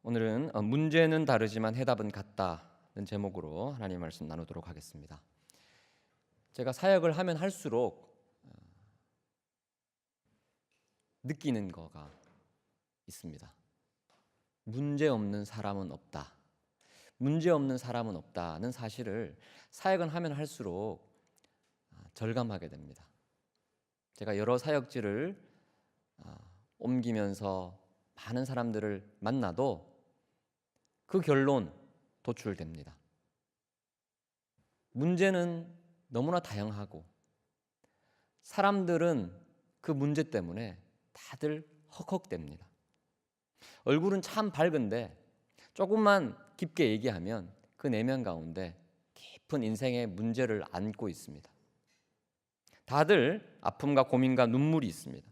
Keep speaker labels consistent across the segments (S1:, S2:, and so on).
S1: 오늘은 문제는 다르지만 해답은 같다는 제목으로 하나님의 말씀 나누도록 하겠습니다. 제가 사역을 하면 할수록 느끼는 거가 있습니다. 문제 없는 사람은 없다. 문제 없는 사람은 없다는 사실을 사역을 하면 할수록 절감하게 됩니다. 제가 여러 사역지를 옮기면서 많은 사람들을 만나도 그 결론 도출됩니다. 문제는 너무나 다양하고 사람들은 그 문제 때문에 다들 헉헉댑니다. 얼굴은 참 밝은데 조금만 깊게 얘기하면 그 내면 가운데 깊은 인생의 문제를 안고 있습니다. 다들 아픔과 고민과 눈물이 있습니다.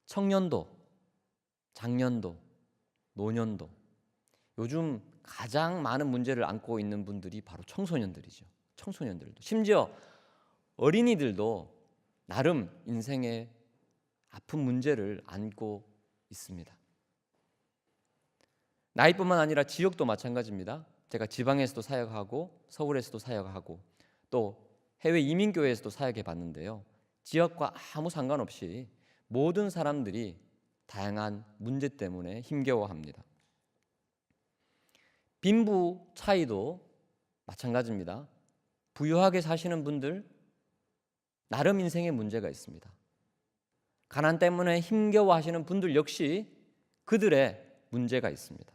S1: 청년도, 장년도, 노년도, 요즘 가장 많은 문제를 안고 있는 분들이 바로 청소년들이죠. 청소년들도, 심지어 어린이들도 나름 인생의 아픈 문제를 안고 있습니다. 나이뿐만 아니라 지역도 마찬가지입니다. 제가 지방에서도 사역하고 서울에서도 사역하고 또 해외 이민교회에서도 사역해 봤는데요. 지역과 아무 상관없이 모든 사람들이 다양한 문제 때문에 힘겨워합니다. 빈부 차이도 마찬가지입니다. 부유하게 사시는 분들 나름 인생의 문제가 있습니다. 가난 때문에 힘겨워하시는 분들 역시 그들의 문제가 있습니다.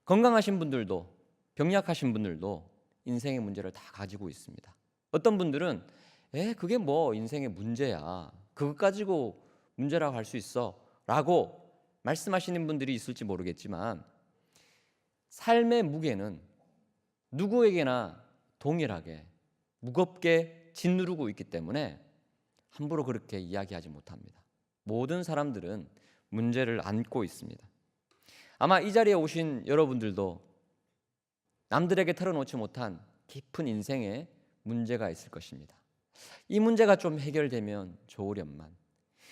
S1: 건강하신 분들도 병약하신 분들도 인생의 문제를 다 가지고 있습니다. 어떤 분들은 그게 뭐 인생의 문제야, 그것 가지고 문제라고 할 수 있어 라고 말씀하시는 분들이 있을지 모르겠지만 삶의 무게는 누구에게나 동일하게 무겁게 짓누르고 있기 때문에 함부로 그렇게 이야기하지 못합니다. 모든 사람들은 문제를 안고 있습니다. 아마 이 자리에 오신 여러분들도 남들에게 털어놓지 못한 깊은 인생의 문제가 있을 것입니다. 이 문제가 좀 해결되면 좋으련만,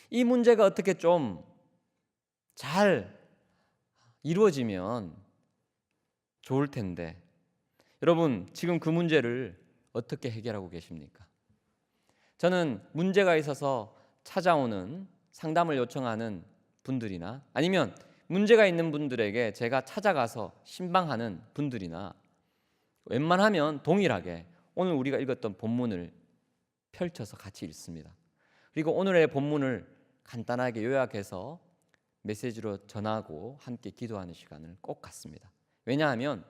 S1: 이 문제가 어떻게 좀 잘 이루어지면 좋을 텐데, 여러분 지금 그 문제를 어떻게 해결하고 계십니까? 저는 문제가 있어서 찾아오는 상담을 요청하는 분들이나 아니면 문제가 있는 분들에게 제가 찾아가서 신방하는 분들이나 웬만하면 동일하게 오늘 우리가 읽었던 본문을 펼쳐서 같이 읽습니다. 그리고 오늘의 본문을 간단하게 요약해서 메시지로 전하고 함께 기도하는 시간을 꼭 갖습니다. 왜냐하면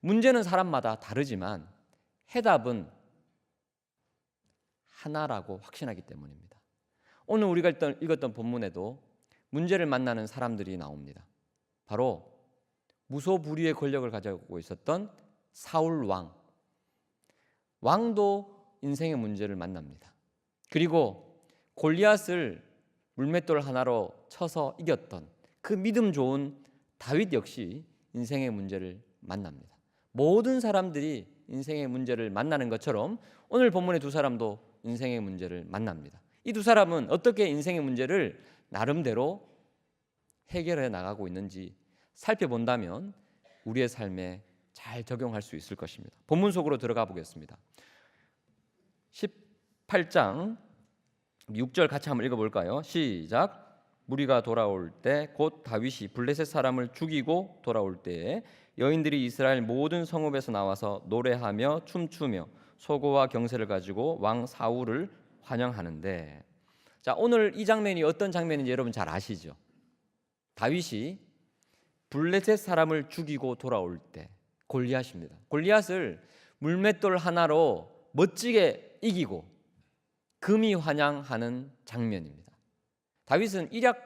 S1: 문제는 사람마다 다르지만 해답은 하나라고 확신하기 때문입니다. 오늘 우리가 읽었던 본문에도 문제를 만나는 사람들이 나옵니다. 바로 무소불위의 권력을 가지고 있었던 사울 왕도 인생의 문제를 만납니다. 그리고 골리앗을 물맷돌 하나로 쳐서 이겼던 그 믿음 좋은 다윗 역시 인생의 문제를 만납니다. 모든 사람들이 인생의 문제를 만나는 것처럼 오늘 본문의 두 사람도 인생의 문제를 만납니다. 이 두 사람은 어떻게 인생의 문제를 나름대로 해결해 나가고 있는지 살펴본다면 우리의 삶에 잘 적용할 수 있을 것입니다. 본문 속으로 들어가 보겠습니다. 18장 6절 같이 한번 읽어볼까요? 시작. 무리가 돌아올 때 곧 다윗이 블레셋 사람을 죽이고 돌아올 때에 여인들이 이스라엘 모든 성읍에서 나와서 노래하며 춤추며 소고와 경세를 가지고 왕 사울을 환영하는데, 자, 오늘 이 장면이 어떤 장면인지 여러분 잘 아시죠? 다윗이 블레셋 사람을 죽이고 돌아올 때 골리앗입니다. 골리앗을 물맷돌 하나로 멋지게 이기고 금이 환영하는 장면입니다. 다윗은 일약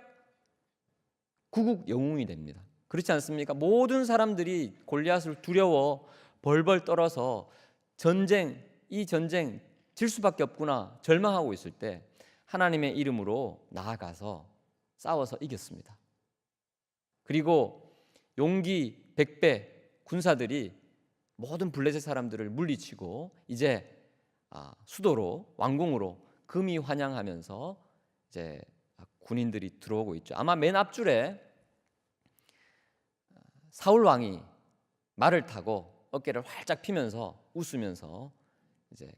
S1: 구국 영웅이 됩니다. 그렇지 않습니까? 모든 사람들이 골리앗을 두려워 벌벌 떨어서 이 전쟁 질 수밖에 없구나 절망하고 있을 때 하나님의 이름으로 나아가서 싸워서 이겼습니다. 그리고 용기 100배 군사들이 모든 블레셋 사람들을 물리치고 이제 수도로 왕궁으로 금이 환영하면서 이제 군인들이 들어오고 있죠. 아마 맨 앞줄에 사울 왕이 말을 타고 어깨를 활짝 피면서 웃으면서 이제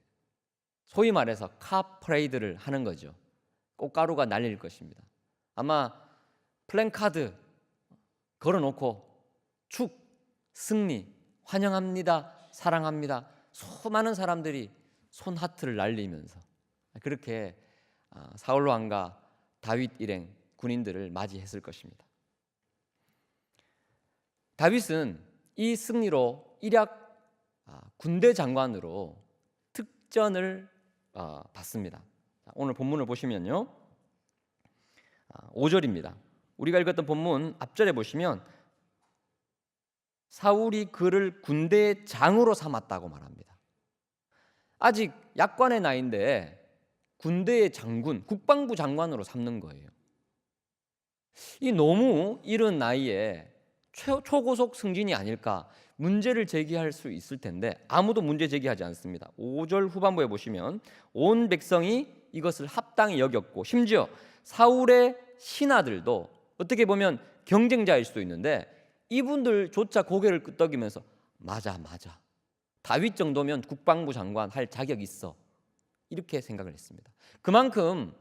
S1: 소위 말해서 카 퍼레이드를 하는 거죠. 꽃가루가 날릴 것입니다. 아마 플랜카드 걸어놓고 축, 승리, 환영합니다, 사랑합니다. 수많은 사람들이 손 하트를 날리면서 그렇게 사울 왕과 다윗 일행 군인들을 맞이했을 것입니다. 다윗은 이 승리로 일약 군대 장관으로 특전을 받습니다. 오늘 본문을 보시면요, 5절입니다. 우리가 읽었던 본문 앞절에 보시면 사울이 그를 군대의 장으로 삼았다고 말합니다. 아직 약관의 나이인데 군대의 장군, 국방부 장관으로 삼는 거예요. 이 너무 이른 나이에 초고속 승진이 아닐까 문제를 제기할 수 있을 텐데 아무도 문제 제기하지 않습니다. 5절 후반부에 보시면 온 백성이 이것을 합당히 여겼고 심지어 사울의 신하들도 어떻게 보면 경쟁자일 수도 있는데 이분들조차 고개를 끄덕이면서 맞아 다윗 정도면 국방부 장관 할 자격 있어 이렇게 생각을 했습니다. 그만큼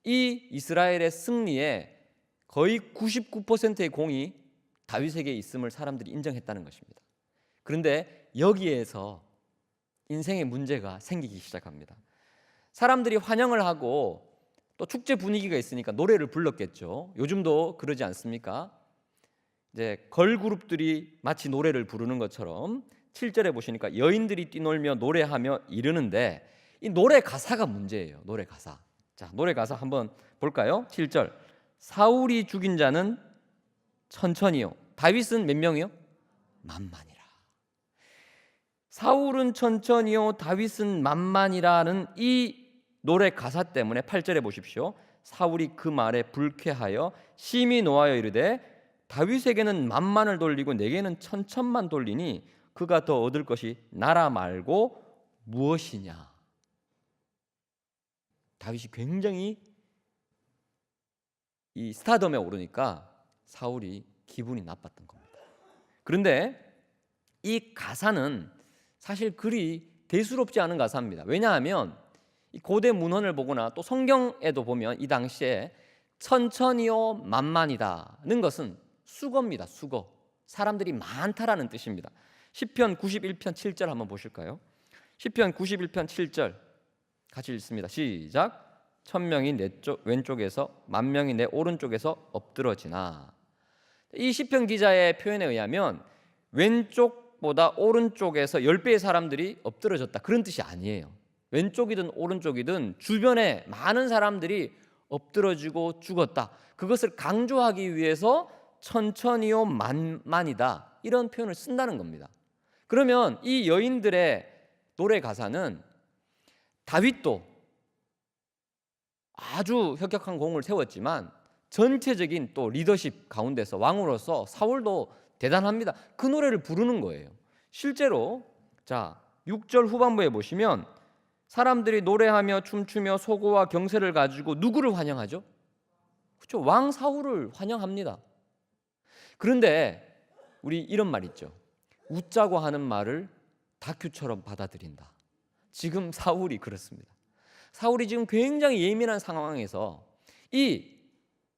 S1: 이 이스라엘의 승리에 거의 99%의 공이 다윗에게 있음을 사람들이 인정했다는 것입니다. 그런데 여기에서 인생의 문제가 생기기 시작합니다. 사람들이 환영을 하고 또 축제 분위기가 있으니까 노래를 불렀겠죠. 요즘도 그러지 않습니까? 이제 걸그룹들이 마치 노래를 부르는 것처럼 7절에 보시니까 여인들이 뛰놀며 노래하며 이르는데 이 노래 가사가 문제예요. 노래 가사. 자, 노래 가사 한번 볼까요? 7절. 사울이 죽인 자는 천천히요. 다윗은 몇 명이요? 만만이라. 사울은 천천히요. 다윗은 만만이라는 이 노래 가사 때문에 8절에 보십시오. 사울이 그 말에 불쾌하여 심히 노하여 이르되 다윗에게는 만만을 돌리고 내게는 천천만 돌리니 그가 더 얻을 것이 나라 말고 무엇이냐. 다윗이 굉장히 이 스타덤에 오르니까 사울이 기분이 나빴던 겁니다. 그런데 이 가사는 사실 그리 대수롭지 않은 가사입니다. 왜냐하면 이 고대 문헌을 보거나 또 성경에도 보면 이 당시에 천천히요 만만이다는 것은 수거입니다. 수거. 사람들이 많다라는 뜻입니다. 시편 91편 7절 한번 보실까요? 시편 91편 7절 같이 읽습니다. 시작. 1000명이 내 왼쪽에서 10,000명이 내 오른쪽에서 엎드러지나. 이 시편 기자의 표현에 의하면 왼쪽보다 오른쪽에서 10배의 사람들이 엎드러졌다 그런 뜻이 아니에요. 왼쪽이든 오른쪽이든 주변에 많은 사람들이 엎드러지고 죽었다. 그것을 강조하기 위해서 천천히요 만만이다 이런 표현을 쓴다는 겁니다. 그러면 이 여인들의 노래 가사는 다윗도 아주 혁혁한 공을 세웠지만 전체적인 또 리더십 가운데서 왕으로서 사울도 대단합니다. 그 노래를 부르는 거예요. 실제로 자 6절 후반부에 보시면 사람들이 노래하며 춤추며 소고와 경세를 가지고 누구를 환영하죠? 그렇죠. 왕 사울을 환영합니다. 그런데 우리 이런 말 있죠. 웃자고 하는 말을 다큐처럼 받아들인다. 지금 사울이 그렇습니다. 사울이 지금 굉장히 예민한 상황에서 이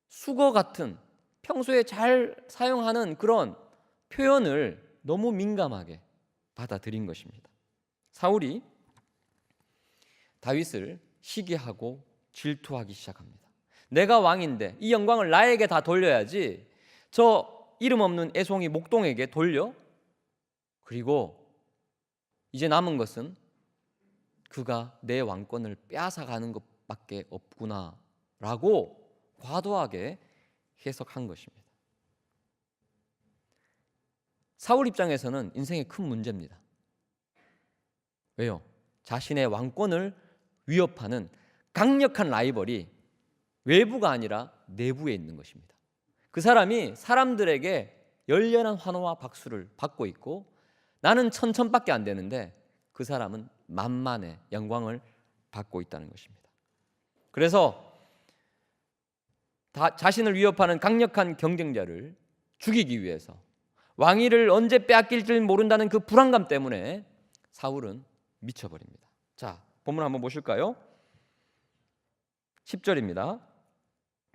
S1: 수거 같은 평소에 잘 사용하는 그런 표현을 너무 민감하게 받아들인 것입니다. 사울이 다윗을 시기하고 질투하기 시작합니다. 내가 왕인데 이 영광을 나에게 다 돌려야지 저 이름 없는 애송이 목동에게 돌려? 그리고 이제 남은 것은 그가 내 왕권을 빼앗아가는 것밖에 없구나라고 과도하게 해석한 것입니다. 사울 입장에서는 인생의 큰 문제입니다. 왜요? 자신의 왕권을 위협하는 강력한 라이벌이 외부가 아니라 내부에 있는 것입니다. 그 사람이 사람들에게 열렬한 환호와 박수를 받고 있고 나는 천천밖에 안 되는데 그 사람은 만만의 영광을 받고 있다는 것입니다. 그래서 자신을 위협하는 강력한 경쟁자를 죽이기 위해서, 왕위를 언제 빼앗길지 모른다는 그 불안감 때문에 사울은 미쳐버립니다. 자, 본문 한번 보실까요? 10절입니다.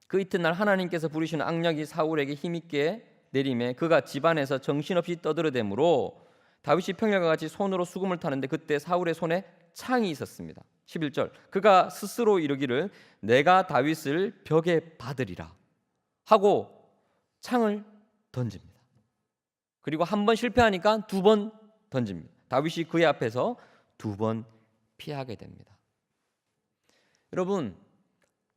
S1: 그 이튿날 하나님께서 부리시는 악령이 사울에게 힘있게 내림에 그가 집안에서 정신없이 떠들어대므로 다윗이 평일과 같이 손으로 수금을 타는데 그때 사울의 손에 창이 있었습니다. 11절, 그가 스스로 이르기를 내가 다윗을 벽에 받으리라 하고 창을 던집니다. 그리고 한 번 실패하니까 두 번 던집니다. 다윗이 그의 앞에서 두 번 피하게 됩니다. 여러분,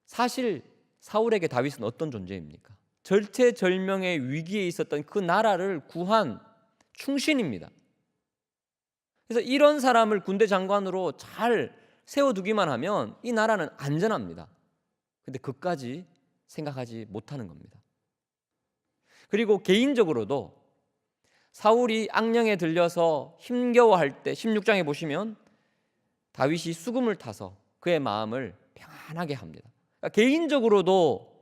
S1: 사실 사울에게 다윗은 어떤 존재입니까? 절체절명의 위기에 있었던 그 나라를 구한 충신입니다. 그래서 이런 사람을 군대 장관으로 잘 세워두기만 하면 이 나라는 안전합니다. 근데 그까지 생각하지 못하는 겁니다. 그리고 개인적으로도 사울이 악령에 들려서 힘겨워할 때 16장에 보시면 다윗이 수금을 타서 그의 마음을 평안하게 합니다. 그러니까 개인적으로도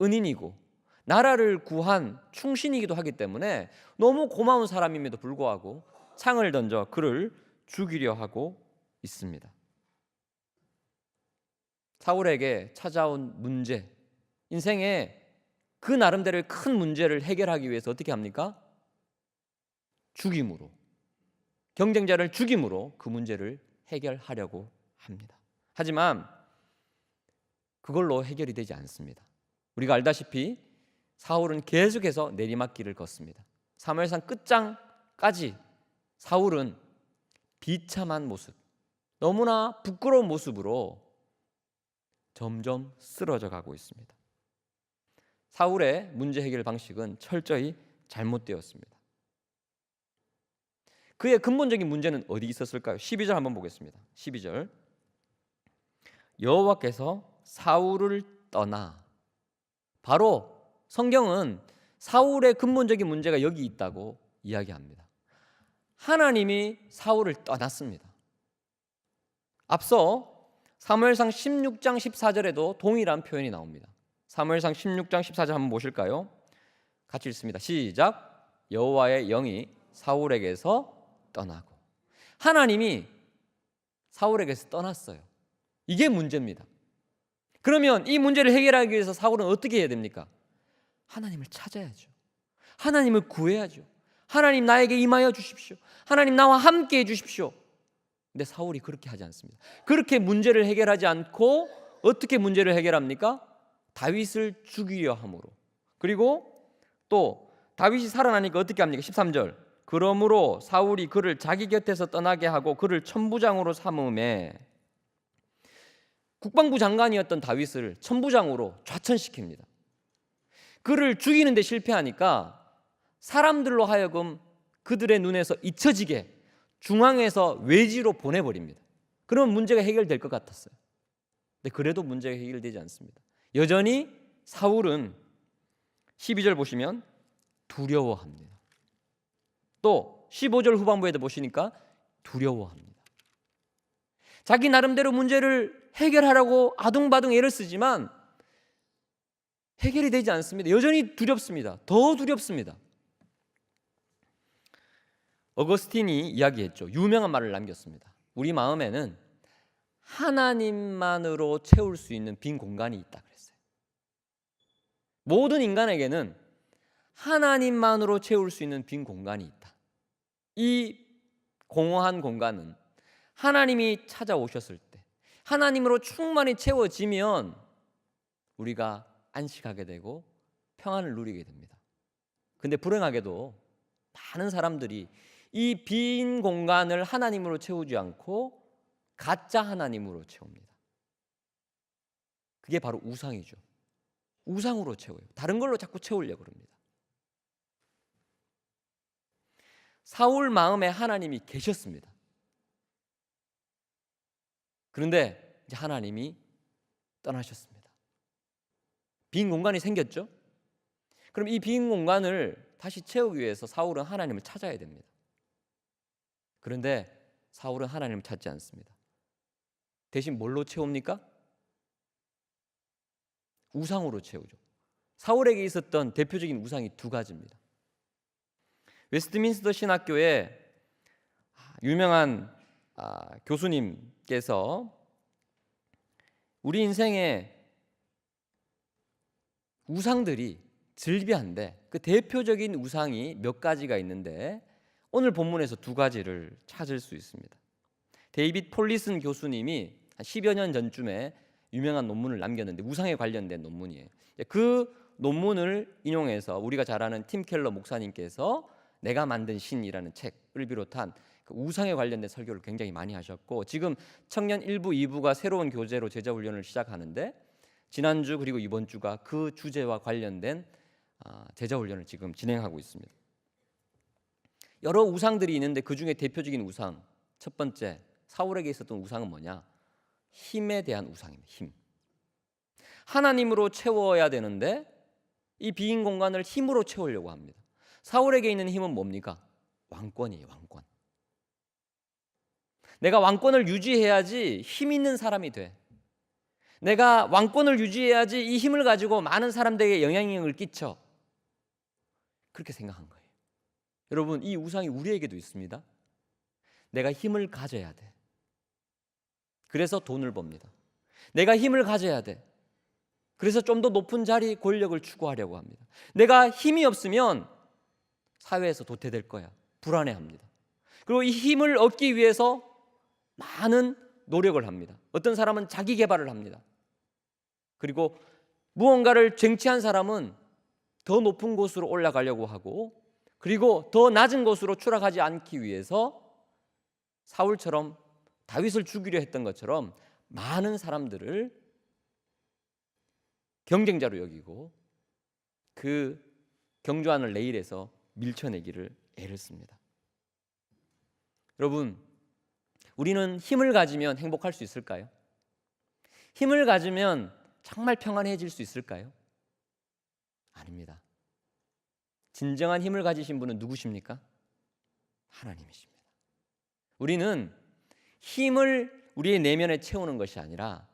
S1: 은인이고 나라를 구한 충신이기도 하기 때문에 너무 고마운 사람임에도 불구하고 창을 던져 그를 죽이려 하고 있습니다. 사울에게 찾아온 문제, 인생에 그 나름대로의 큰 문제를 해결하기 위해서 어떻게 합니까? 죽임으로, 경쟁자를 죽임으로 그 문제를 해결하려고 합니다. 하지만 그걸로 해결이 되지 않습니다. 우리가 알다시피 사울은 계속해서 내리막길을 걷습니다. 사무엘상 끝장까지 사울은 비참한 모습, 너무나 부끄러운 모습으로 점점 쓰러져 가고 있습니다. 사울의 문제 해결 방식은 철저히 잘못되었습니다. 그의 근본적인 문제는 어디 있었을까요? 12절 한번 보겠습니다. 12절, 여호와께서 사울을 떠나. 바로 성경은 사울의 근본적인 문제가 여기 있다고 이야기합니다. 하나님이 사울을 떠났습니다. 앞서 사무엘상 16장 14절에도 동일한 표현이 나옵니다. 사무엘상 16장 14절 한번 보실까요? 같이 읽습니다. 시작. 여호와의 영이 사울에게서 떠나고. 하나님이 사울에게서 떠났어요. 이게 문제입니다. 그러면 이 문제를 해결하기 위해서 사울은 어떻게 해야 됩니까? 하나님을 찾아야죠. 하나님을 구해야죠. 하나님 나에게 임하여 주십시오. 하나님 나와 함께 해 주십시오. 근데 사울이 그렇게 하지 않습니다. 그렇게 문제를 해결하지 않고 어떻게 문제를 해결합니까? 다윗을 죽이려 함으로. 그리고 또 다윗이 살아나니까 어떻게 합니까? 13절, 그러므로 사울이 그를 자기 곁에서 떠나게 하고 그를 천부장으로 삼음에, 국방부 장관이었던 다윗을 천부장으로 좌천시킵니다. 그를 죽이는 데 실패하니까 사람들로 하여금 그들의 눈에서 잊혀지게 중앙에서 외지로 보내버립니다. 그러면 문제가 해결될 것 같았어요. 근데 그래도 문제가 해결되지 않습니다. 여전히 사울은 12절 보시면 두려워합니다. 또 15절 후반부에도 보시니까 두려워합니다. 자기 나름대로 문제를 해결하라고 아둥바둥 애를 쓰지만 해결이 되지 않습니다. 여전히 두렵습니다. 더 두렵습니다. 어거스틴이 이야기했죠. 유명한 말을 남겼습니다. 우리 마음에는 하나님만으로 채울 수 있는 빈 공간이 있다 그랬어요. 모든 인간에게는 하나님만으로 채울 수 있는 빈 공간이 있다. 이 공허한 공간은 하나님이 찾아오셨을 때 하나님으로 충만히 채워지면 우리가 안식하게 되고 평안을 누리게 됩니다. 근데 불행하게도 많은 사람들이 이 빈 공간을 하나님으로 채우지 않고 가짜 하나님으로 채웁니다. 그게 바로 우상이죠. 우상으로 채워요. 다른 걸로 자꾸 채우려고 합니다. 사울 마음에 하나님이 계셨습니다. 그런데 이제 하나님이 떠나셨습니다. 빈 공간이 생겼죠? 그럼 이 빈 공간을 다시 채우기 위해서 사울은 하나님을 찾아야 됩니다. 그런데 사울은 하나님을 찾지 않습니다. 대신 뭘로 채웁니까? 우상으로 채우죠. 사울에게 있었던 대표적인 우상이 두 가지입니다. 웨스트민스터 신학교에 유명한 교수님께서 우리 인생에 우상들이 즐비한데 그 대표적인 우상이 몇 가지가 있는데 오늘 본문에서 두 가지를 찾을 수 있습니다. 데이빗 폴리슨 교수님이 한 10여 년 전쯤에 유명한 논문을 남겼는데 우상에 관련된 논문이에요. 그 논문을 인용해서 우리가 잘 아는 팀 켈러 목사님께서 내가 만든 신이라는 책을 비롯한 그 우상에 관련된 설교를 굉장히 많이 하셨고 지금 청년 1부, 2부가 새로운 교재로 제자훈련을 시작하는데 지난주 그리고 이번 주가 그 주제와 관련된 제자훈련을 지금 진행하고 있습니다. 여러 우상들이 있는데 그 중에 대표적인 우상 첫 번째 사울에게 있었던 우상은 뭐냐? 힘에 대한 우상입니다. 힘. 하나님으로 채워야 되는데 이 빈 공간을 힘으로 채우려고 합니다. 사울에게 있는 힘은 뭡니까? 왕권이에요. 왕권. 내가 왕권을 유지해야지 힘 있는 사람이 돼. 내가 왕권을 유지해야지 이 힘을 가지고 많은 사람들에게 영향력을 끼쳐. 그렇게 생각한 거예요. 여러분, 이 우상이 우리에게도 있습니다. 내가 힘을 가져야 돼. 그래서 돈을 법니다. 내가 힘을 가져야 돼. 그래서 좀 더 높은 자리, 권력을 추구하려고 합니다. 내가 힘이 없으면 사회에서 도태될 거야. 불안해합니다. 그리고 이 힘을 얻기 위해서 많은 노력을 합니다. 어떤 사람은 자기 개발을 합니다. 그리고 무언가를 쟁취한 사람은 더 높은 곳으로 올라가려고 하고 그리고 더 낮은 곳으로 추락하지 않기 위해서 사울처럼 다윗을 죽이려 했던 것처럼 많은 사람들을 경쟁자로 여기고 그 경주하는 레일에서 밀쳐내기를 애를 씁니다. 여러분, 우리는 힘을 가지면 행복할 수 있을까요? 힘을 가지면 정말 평안해질 수 있을까요? 아닙니다. 진정한 힘을 가지신 분은 누구십니까? 하나님이십니다. 우리는 힘을 우리의 내면에 채우는 것이 아니라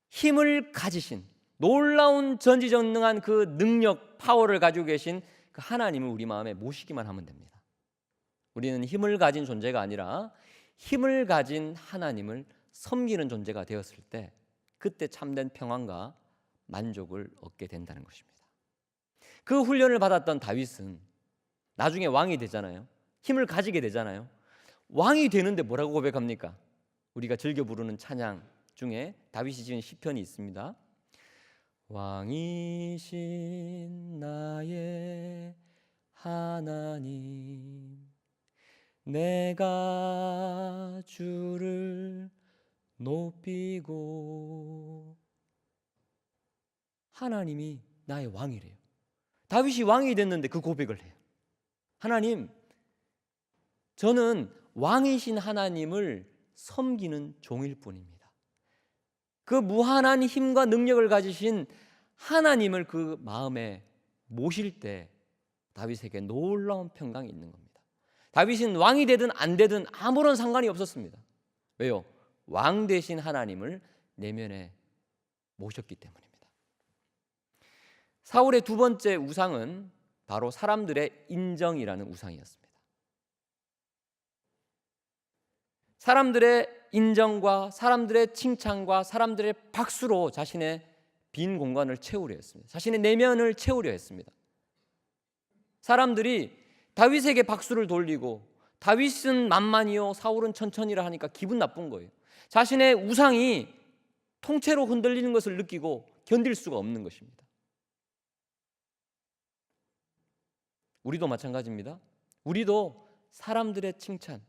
S1: 힘을 가지신 놀라운 전지전능한 그 능력, 파워를 가지고 계신 그 하나님을 우리 마음에 모시기만 하면 됩니다. 우리는 힘을 가진 존재가 아니라 힘을 가진 하나님을 섬기는 존재가 되었을 때 그때 참된 평안과 만족을 얻게 된다는 것입니다. 그 훈련을 받았던 다윗은 나중에 왕이 되잖아요. 힘을 가지게 되잖아요. 왕이 되는데 뭐라고 고백합니까? 우리가 즐겨 부르는 찬양 중에 다윗이 지은 시편이 있습니다. 왕이신 나의 하나님, 내가 주를 높이고. 하나님이 나의 왕이래요. 다윗이 왕이 됐는데 그 고백을 해요. 하나님, 저는 왕이신 하나님을 섬기는 종일 뿐입니다. 그 무한한 힘과 능력을 가지신 하나님을 그 마음에 모실 때 다윗에게 놀라운 평강이 있는 겁니다. 다윗은 왕이 되든 안 되든 아무런 상관이 없었습니다. 왜요? 왕 되신 하나님을 내면에 모셨기 때문입니다. 사울의 두 번째 우상은 바로 사람들의 인정이라는 우상이었습니다. 사람들의 인정과 사람들의 칭찬과 사람들의 박수로 자신의 빈 공간을 채우려 했습니다. 자신의 내면을 채우려 했습니다. 사람들이 다윗에게 박수를 돌리고 다윗은 만만이요 사울은 천천히라 하니까 기분 나쁜 거예요. 자신의 우상이 통째로 흔들리는 것을 느끼고 견딜 수가 없는 것입니다. 우리도 마찬가지입니다. 우리도 사람들의 칭찬,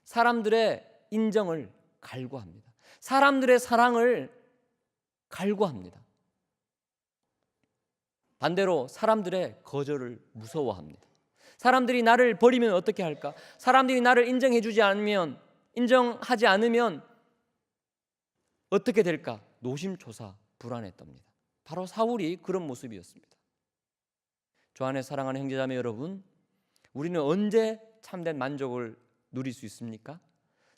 S1: 사람들의 인정을 갈구합니다. 사람들의 사랑을 갈구합니다. 반대로 사람들의 거절을 무서워합니다. 사람들이 나를 버리면 어떻게 할까? 사람들이 나를 인정하지 않으면 어떻게 될까? 노심초사 불안에 떱니다. 바로 사울이 그런 모습이었습니다. 저 안에 사랑하는 형제자매 여러분, 우리는 언제 참된 만족을 누릴 수 있습니까?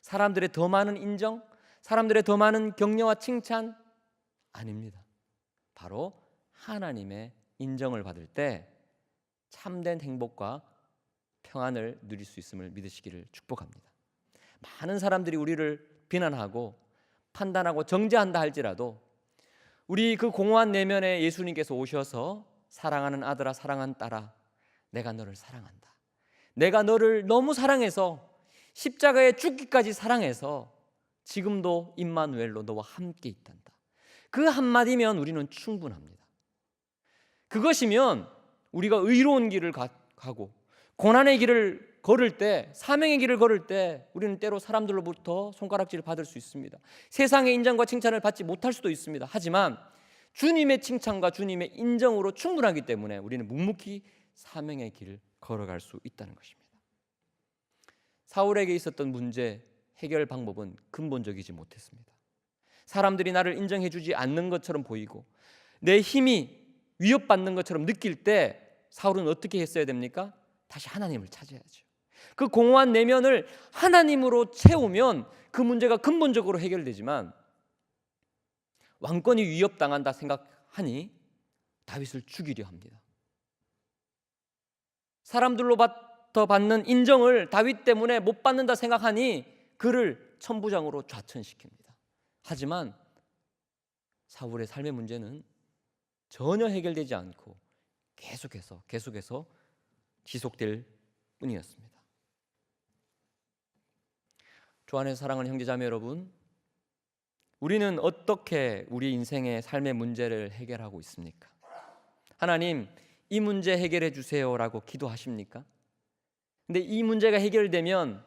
S1: 사람들의 더 많은 인정, 사람들의 더 많은 격려와 칭찬? 아닙니다. 바로 하나님의 인정을 받을 때 참된 행복과 평안을 누릴 수 있음을 믿으시기를 축복합니다. 많은 사람들이 우리를 비난하고 판단하고 정죄한다 할지라도 우리 그 공허한 내면에 예수님께서 오셔서 사랑하는 아들아, 사랑하는 딸아, 내가 너를 사랑한다. 내가 너를 너무 사랑해서 십자가에 죽기까지 사랑해서 지금도 임마누엘로 너와 함께 있단다. 그 한마디면 우리는 충분합니다. 그것이면 우리가 의로운 길을 가고 고난의 길을 걸을 때, 사명의 길을 걸을 때 우리는 때로 사람들로부터 손가락질을 받을 수 있습니다. 세상의 인정과 칭찬을 받지 못할 수도 있습니다. 하지만 주님의 칭찬과 주님의 인정으로 충분하기 때문에 우리는 묵묵히 사명의 길을 걸어갈 수 있다는 것입니다. 사울에게 있었던 문제 해결 방법은 근본적이지 못했습니다. 사람들이 나를 인정해 주지 않는 것처럼 보이고 내 힘이 위협받는 것처럼 느낄 때 사울은 어떻게 했어야 됩니까? 다시 하나님을 찾아야죠. 그 공허한 내면을 하나님으로 채우면 그 문제가 근본적으로 해결되지만 왕권이 위협당한다 생각하니 다윗을 죽이려 합니다. 사람들로부터 받는 인정을 다윗 때문에 못 받는다 생각하니 그를 천부장으로 좌천시킵니다. 하지만 사울의 삶의 문제는 전혀 해결되지 않고 계속해서 지속될 뿐이었습니다. 주 안에서 사랑하는 형제자매 여러분, 우리는 어떻게 우리 인생의 삶의 문제를 해결하고 있습니까? 하나님, 이 문제 해결해 주세요라고 기도하십니까? 근데 이 문제가 해결되면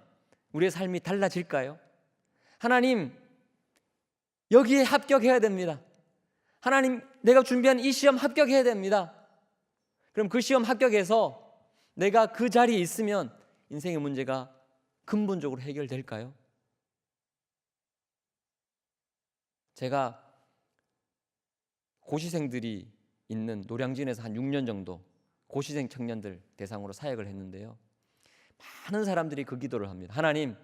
S1: 우리의 삶이 달라질까요? 하나님, 여기에 합격해야 됩니다. 하나님, 내가 준비한 이 시험 합격해야 됩니다. 그럼 그 시험 합격해서 내가 그 자리에 있으면 인생의 문제가 근본적으로 해결될까요? 제가 고시생들이 있는 노량진에서 한 6년 정도 고시생 청년들 대상으로 사역을 했는데요, 많은 사람들이 그 기도를 합니다. 하나님,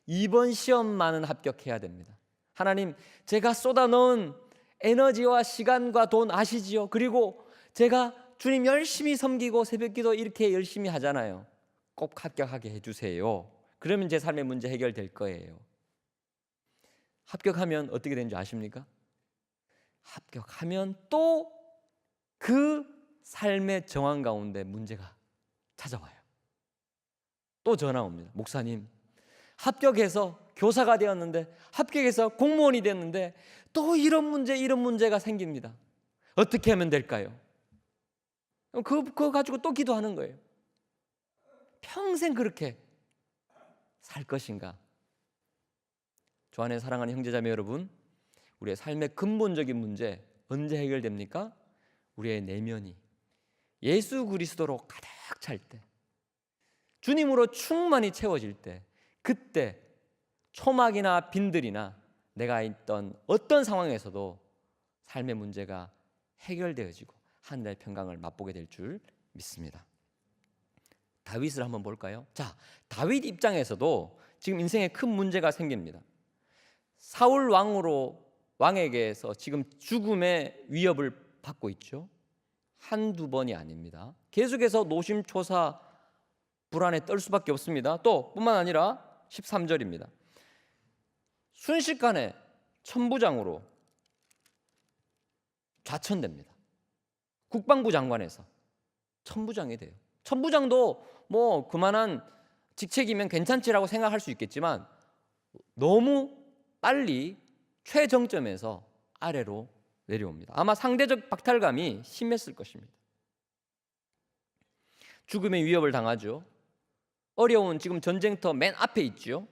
S1: 이번 시험만은 합격해야 됩니다. 하나님, 제가 쏟아넣은 에너지와 시간과 돈 아시지요? 그리고 제가 주님 열심히 섬기고 새벽기도 이렇게 열심히 하잖아요. 꼭 합격하게 해주세요. 그러면 제 삶의 문제 해결될 거예요. 합격하면 어떻게 되는지 아십니까? 합격하면 또 그 삶의 정황 가운데 문제가 찾아와요. 또 전화 옵니다. 목사님, 합격해서 교사가 되었는데, 합격해서 공무원이 됐는데 또 이런 문제가 생깁니다. 어떻게 하면 될까요? 그거 가지고 또 기도하는 거예요. 평생 그렇게 살 것인가? 주 안에 사랑하는 형제자매 여러분, 우리의 삶의 근본적인 문제 언제 해결됩니까? 우리의 내면이 예수 그리스도로 가득 찰 때, 주님으로 충만히 채워질 때, 그때 초막이나 빈들이나 내가 있던 어떤 상황에서도 삶의 문제가 해결되어지고 하늘의 평강을 맛보게 될 줄 믿습니다. 다윗을 한번 볼까요? 자, 다윗 입장에서도 지금 인생에 큰 문제가 생깁니다. 사울 왕에게서 지금 죽음의 위협을 받고 있죠. 한두 번이 아닙니다. 계속해서 노심초사 불안에 떨 수밖에 없습니다. 또 뿐만 아니라 13절입니다. 순식간에 천부장으로 좌천됩니다. 국방부 장관에서 천부장이 돼요. 천부장도 뭐 그만한 직책이면 괜찮지라고 생각할 수 있겠지만 너무 빨리 최정점에서 아래로 내려옵니다. 아마 상대적 박탈감이 심했을 것입니다. 죽음의 위협을 당하죠. 어려운 지금 전쟁터 맨 앞에 있죠.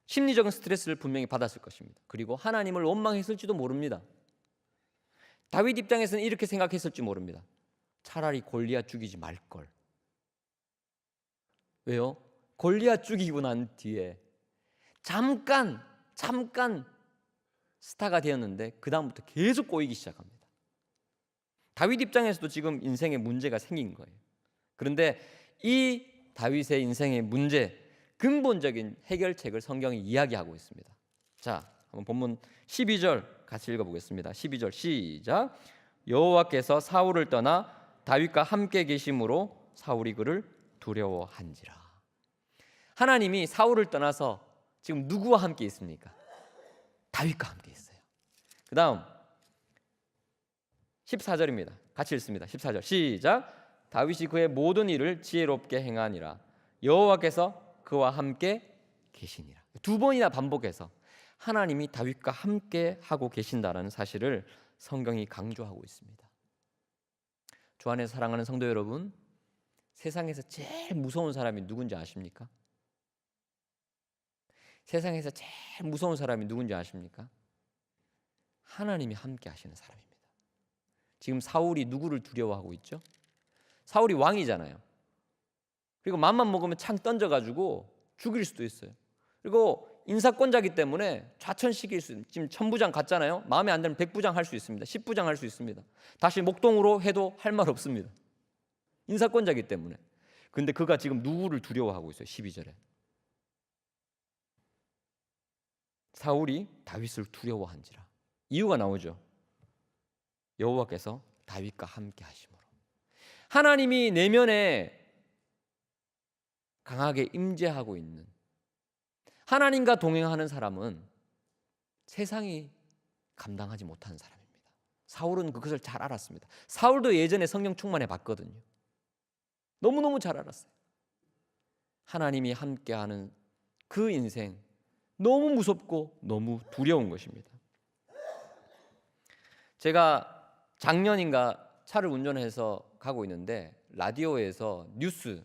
S1: 심리적인 스트레스를 분명히 받았을 것입니다. 그리고 하나님을 원망했을지도 모릅니다. 다윗 입장에서는 이렇게 생각했을지 모릅니다. 차라리 골리앗 죽이지 말걸. 왜요? 골리앗 죽이고 난 뒤에 잠깐 스타가 되었는데 그 다음부터 계속 꼬이기 시작합니다. 다윗 입장에서도 지금 인생에 문제가 생긴 거예요. 그런데 이 다윗의 인생의 문제, 근본적인 해결책을 성경이 이야기하고 있습니다. 자, 한번 본문 12절 같이 읽어보겠습니다. 12절 시작. 여호와께서 사울을 떠나 다윗과 함께 계심으로 사울이 그를 두려워한지라. 하나님이 사울을 떠나서 지금 누구와 함께 있습니까? 다윗과 함께 있어요. 그 다음 14절입니다. 같이 읽습니다. 14절 시작. 다윗이 그의 모든 일을 지혜롭게 행하니라. 여호와께서 그와 함께 계시니라. 두 번이나 반복해서 하나님이 다윗과 함께 하고 계신다라는 사실을 성경이 강조하고 있습니다. 주 안에서 사랑하는 성도 여러분, 세상에서 제일 무서운 사람이 누군지 아십니까? 세상에서 제일 무서운 사람이 누군지 아십니까? 하나님이 함께 하시는 사람입니다. 지금 사울이 누구를 두려워하고 있죠? 사울이 왕이잖아요. 그리고 맘만 먹으면 창 던져가지고 죽일 수도 있어요. 그리고 인사권자기 때문에 좌천시킬 수 있습니다. 지금 1000부장 갔잖아요. 마음에 안 들면 100부장 할 수 있습니다. 10부장 할 수 있습니다. 다시 목동으로 해도 할 말 없습니다. 인사권자기 때문에. 근데 그가 지금 누구를 두려워하고 있어요? 12절에 사울이 다윗을 두려워한지라. 이유가 나오죠. 여호와께서 다윗과 함께 하심으로. 하나님이 내면에 강하게 임재하고 있는, 하나님과 동행하는 사람은 세상이 감당하지 못하는 사람입니다. 사울은 그것을 잘 알았습니다. 사울도 예전에 성령 충만해 봤거든요. 너무너무 잘 알았어요. 하나님이 함께하는 그 인생, 너무 무섭고 너무 두려운 것입니다. 제가 작년인가 차를 운전해서 가고 있는데 라디오에서 뉴스,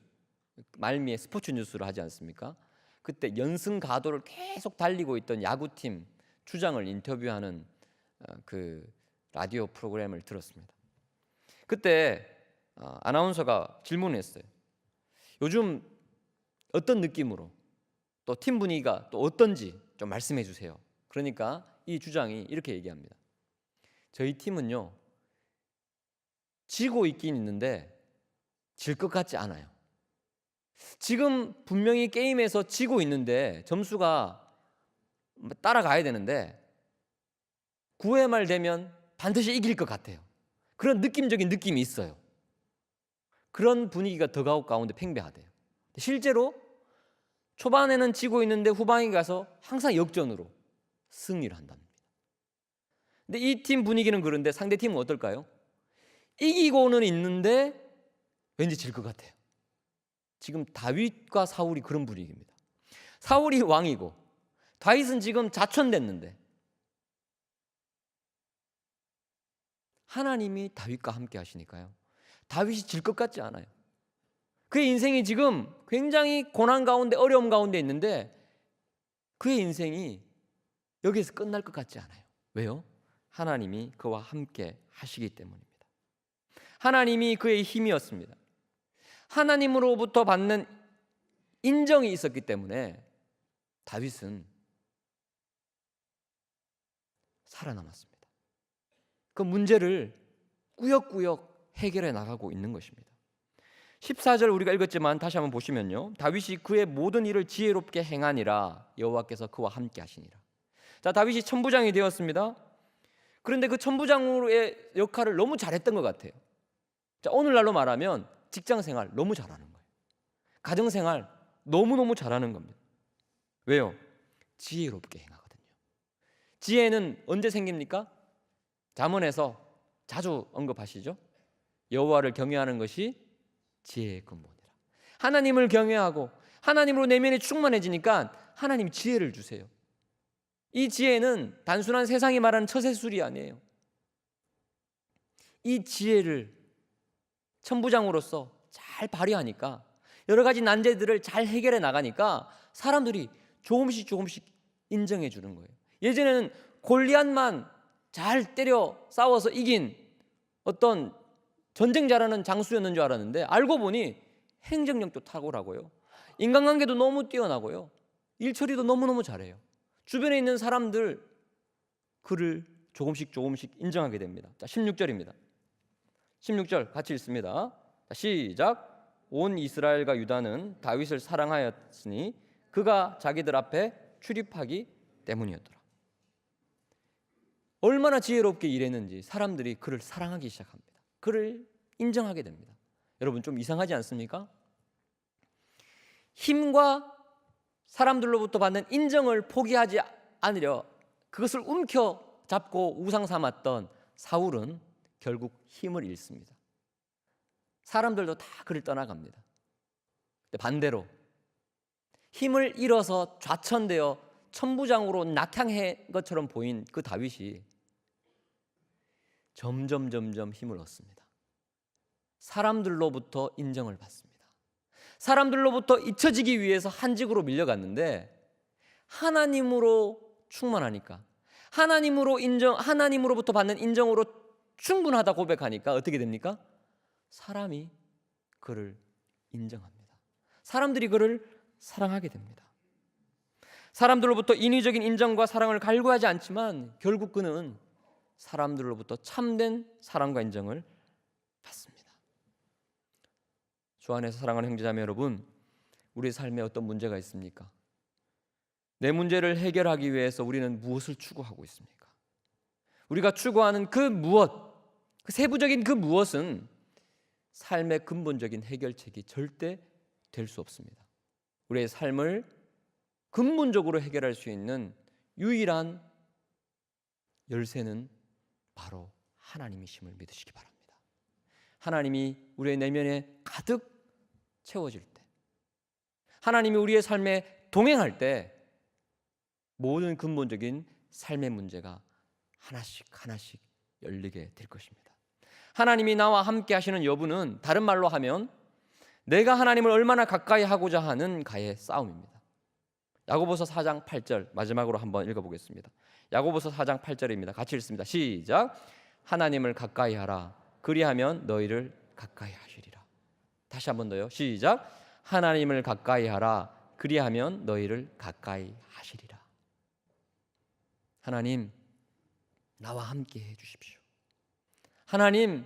S1: 말미에 스포츠 뉴스를 하지 않습니까? 그때 연승가도를 계속 달리고 있던 야구팀 주장을 인터뷰하는 그 라디오 프로그램을 들었습니다. 그때 아나운서가 질문을 했어요. 요즘 어떤 느낌으로, 또 팀 분위기가 또 어떤지 좀 말씀해 주세요. 그러니까 이 주장이 이렇게 얘기합니다. 저희 팀은요, 지고 있긴 있는데 질 것 같지 않아요. 지금 분명히 게임에서 지고 있는데 점수가 따라가야 되는데 9회 말 되면 반드시 이길 것 같아요. 그런 느낌적인 느낌이 있어요. 그런 분위기가 더가웃 가운데 팽배하대요. 실제로 초반에는 지고 있는데 후반에 가서 항상 역전으로 승리를 한답니다. 근데 이 팀 분위기는 그런데 상대 팀은 어떨까요? 이기고는 있는데 왠지 질 것 같아요. 지금 다윗과 사울이 그런 분위기입니다. 사울이 왕이고 다윗은 지금 자천됐는데 하나님이 다윗과 함께 하시니까요, 다윗이 질 것 같지 않아요. 그의 인생이 지금 굉장히 고난 가운데, 어려움 가운데 있는데 그의 인생이 여기에서 끝날 것 같지 않아요. 왜요? 하나님이 그와 함께 하시기 때문입니다. 하나님이 그의 힘이었습니다. 하나님으로부터 받는 인정이 있었기 때문에 다윗은 살아남았습니다. 그 문제를 꾸역꾸역 해결해 나가고 있는 것입니다. 14절 우리가 읽었지만 다시 한번 보시면요, 다윗이 그의 모든 일을 지혜롭게 행하니라. 여호와께서 그와 함께 하시니라. 자, 다윗이 천부장이 되었습니다. 그런데 그 천부장의 역할을 너무 잘했던 것 같아요. 자, 오늘날로 말하면 직장생활 너무 잘하는 거예요. 가정생활 너무너무 잘하는 겁니다. 왜요? 지혜롭게 행하거든요. 지혜는 언제 생깁니까? 잠언에서 자주 언급하시죠. 여호와를 경외하는 것이 지혜의 근본이라. 하나님을 경외하고 하나님으로 내면이 충만해지니까 하나님이 지혜를 주세요. 이 지혜는 단순한 세상이 말하는 처세술이 아니에요. 이 지혜를 천부장으로서 잘 발휘하니까, 여러 가지 난제들을 잘 해결해 나가니까 사람들이 조금씩 인정해 주는 거예요. 예전에는 골리앗만 잘 때려 싸워서 이긴 어떤 전쟁 잘하는 장수였는 줄 알았는데 알고 보니 행정력도 탁월하고요, 인간관계도 너무 뛰어나고요, 일처리도 너무너무 잘해요. 주변에 있는 사람들 그를 조금씩 인정하게 됩니다. 자, 16절입니다. 16절 같이 읽습니다. 자, 시작. 온 이스라엘과 유다는 다윗을 사랑하였으니 그가 자기들 앞에 출입하기 때문이었더라. 얼마나 지혜롭게 일했는지 사람들이 그를 사랑하기 시작합니다. 그를 인정하게 됩니다. 여러분 좀 이상하지 않습니까? 힘과 사람들로부터 받는 인정을 포기하지 않으려 그것을 움켜잡고 우상 삼았던 사울은 결국 힘을 잃습니다. 사람들도 다 그를 떠나갑니다. 반대로 힘을 잃어서 좌천되어 천부장으로 낙향한 것처럼 보인 그 다윗이 점점 힘을 얻습니다. 사람들로부터 인정을 받습니다. 사람들로부터 잊혀지기 위해서 한직으로 밀려갔는데 하나님으로 충만하니까, 하나님으로부터 받는 인정으로 충분하다 고백하니까 어떻게 됩니까? 사람이 그를 인정합니다. 사람들이 그를 사랑하게 됩니다. 사람들로부터 인위적인 인정과 사랑을 갈구하지 않지만 결국 그는 사람들로부터 참된 사랑과 인정을 받습니다. 주 안에서 사랑하는 형제자매 여러분, 우리 삶에 어떤 문제가 있습니까? 내 문제를 해결하기 위해서 우리는 무엇을 추구하고 있습니까? 우리가 추구하는 그 무엇, 그 세부적인 그 무엇은 삶의 근본적인 해결책이 절대 될 수 없습니다. 우리의 삶을 근본적으로 해결할 수 있는 유일한 열쇠는 바로 하나님이심을 믿으시기 바랍니다. 하나님이 우리의 내면에 가득 채워질 때, 하나님이 우리의 삶에 동행할 때 모든 근본적인 삶의 문제가 하나씩 열리게 될 것입니다. 하나님이 나와 함께 하시는 여부는 다른 말로 하면 내가 하나님을 얼마나 가까이 하고자 하는가의 싸움입니다. 야고보서 4장 8절 마지막으로 한번 읽어보겠습니다. 야고보서 4장 8절입니다. 같이 읽습니다. 시작. 하나님을 가까이 하라. 그리하면 너희를 가까이 하시리라. 다시 한번 더요. 시작. 하나님을 가까이 하라. 그리하면 너희를 가까이 하시리라. 하나님, 나와 함께 해주십시오. 하나님,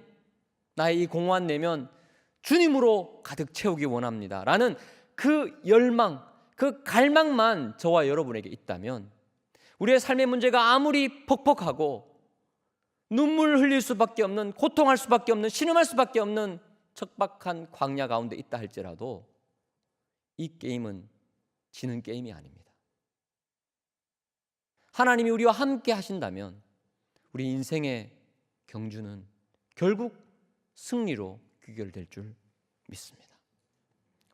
S1: 나의 이 공허한 내면 주님으로 가득 채우기 원합니다 라는 그 열망, 그 갈망만 저와 여러분에게 있다면 우리의 삶의 문제가 아무리 퍽퍽하고 눈물 흘릴 수밖에 없는, 고통할 수밖에 없는, 신음할 수밖에 없는 척박한 광야 가운데 있다 할지라도 이 게임은 지는 게임이 아닙니다. 하나님이 우리와 함께 하신다면 우리 인생의 경주는 결국 승리로 귀결될 줄 믿습니다.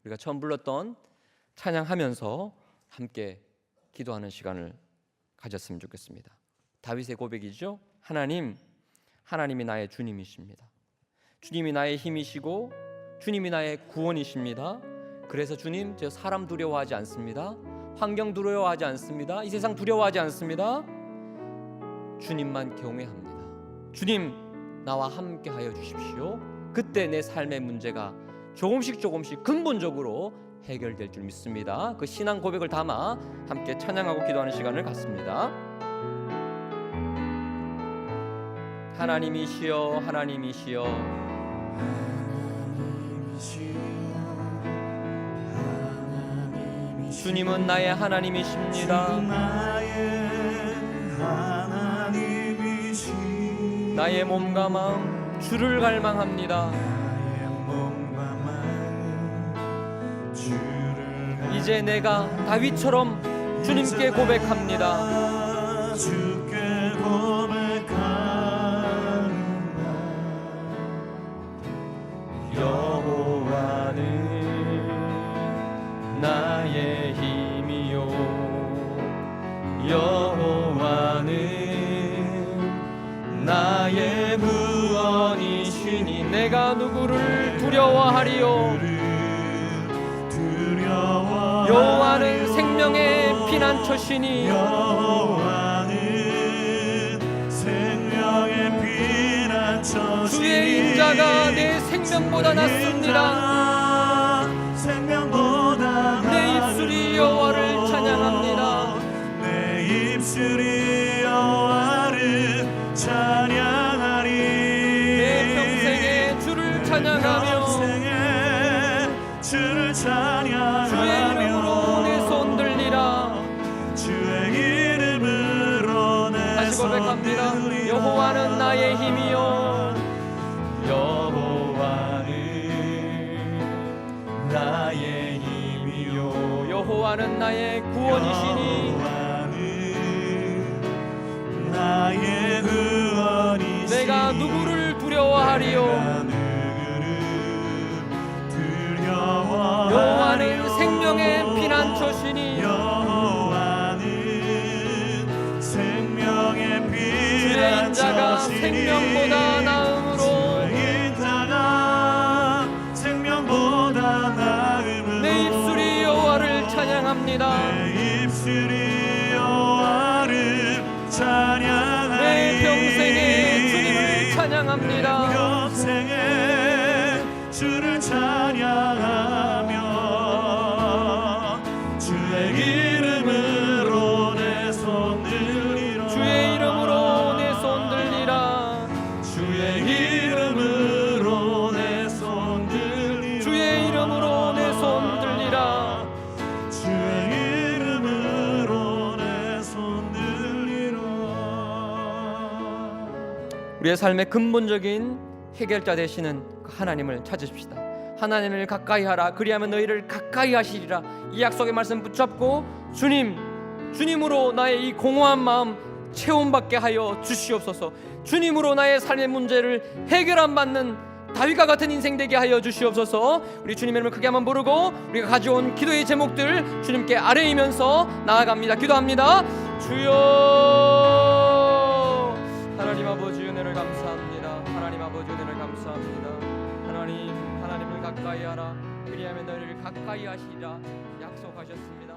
S1: 우리가 처음 불렀던 찬양하면서 함께 기도하는 시간을 가졌으면 좋겠습니다. 다윗의 고백이죠. 하나님이 나의 주님이십니다. 주님이 나의 힘이시고 주님이 나의 구원이십니다. 그래서 주님, 저 사람 두려워하지 않습니다. 환경 두려워하지 않습니다. 이 세상 두려워하지 않습니다. 주님만 경외합니다. 주님, 나와 함께 하여 주십시오. 그때 내 삶의 문제가 조금씩 근본적으로 해결될 줄 믿습니다. 그 신앙 고백을 담아 함께 찬양하고 기도하는 시간을 갖습니다. 하나님이시여, 하나님이시여, 주님은 나의 하나님이십니다. 나의 몸과 마음 주를 갈망합니다. 이제 내가 다윗처럼 주님께 고백합니다. 주께 고백하는 여호와는 나의 힘이요, 여호와는 나의 구원이시니 내가 누구를 두려워하리요. 여호와는 생명의 피난처시니 주의 인자가 내 생명보다 낫습니다. 내 입술이 여호와를 찬양합니다. 내 입술이 여호와를 찬양하리. 내 평생에 주를 찬양하며 주를 찬양하며 주의 이름으로 내 손 들리라. 주의 이름으로 내 손 들리라.
S2: 나의 힘이요
S1: 여호와는 나의 구원이시니
S2: 여호와는 나의 구원이시니
S1: 내가 누구를 두려워하리요 여호와는 생명의 피난처시니
S2: 여호와는 생명의
S1: 주의 인자가 생명보다 나음으로 내 입술이 여호와를 찬양합니다.
S2: 내 입술이 여호와를 찬양하리
S1: 내 평생에 주님을 찬양합니다.
S2: 평생에 주를 찬양하며 주의 이름으로 내 손 들리라
S1: 주의 이름으로 내 손 들리라
S2: 주의 이름으로 내 손 들리라
S1: 주의 이름으로 내 손 들리라
S2: 주의 이름으로 내 손 들리라.
S1: 우리의 삶의 근본적인 해결자 되시는 그 하나님을 찾으십시다. 하나님을 가까이 하라 그리하면 너희를 가까이 하시리라. 이 약속의 말씀 붙잡고 주님으로 나의 이 공허한 마음 체험받게 하여 주시옵소서. 주님으로 나의 삶의 문제를 해결 받는 다윗과 같은 인생 되게 하여 주시옵소서. 우리 주님의 이름을 크게 한번 부르고 우리가 가져온 기도의 제목들 주님께 아뢰이면서 나아갑니다. 기도합니다. 주여 하나님 아버지 은혜를 감사합니다. 하나님 아버지 은혜를 감사합니다. 하나님을 가까이 하라 그리하면 너희를 가까이 하시리라 약속하셨습니다.